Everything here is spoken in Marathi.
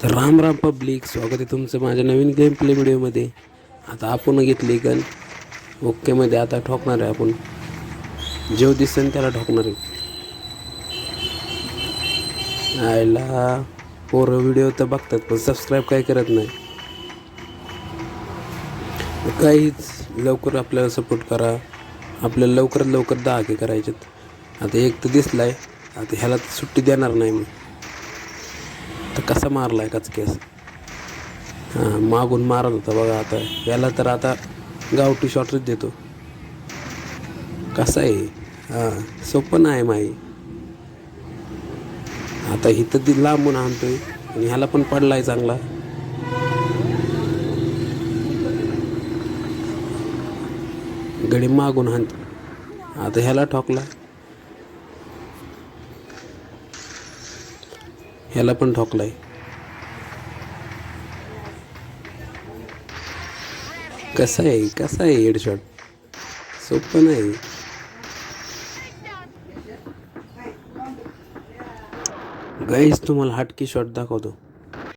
तर राम राम पब्लिक, स्वागत आहे तुमचं माझ्या नवीन गेम प्ले व्हिडिओमध्ये. आता आपण घेतली गन ओकेमध्ये. आता ठोकणार आहे आपण. जेव दिसेल त्याला ठोकणार आहे. आयला पोरं व्हिडिओ तर बघतात पण सबस्क्राईब काय करत नाही. काहीच लवकर आपल्याला सपोर्ट करा. आपल्याला लवकरात लवकर 10 के करायचेत. आता एक तर दिसलाय. आता ह्याला सुट्टी देणार नाही मी. तर कसा मारलाय कचकेस. हां, मागून मारत होता बघा. आता याला तर आता गावठी शॉटच देतो. कसा आहे. हां, सोपं नाही माही. आता इथं ती लांबून आणतोय आणि ह्याला पण पडलाय चांगला. गडी मागून हाणतो. आता ह्याला ठोकला. ह्याला पण ठोकलाय. कसा आहे हेडशॉट. सोपं नाही. गाईस तुम्हाला हटकी शॉट दाखवतो.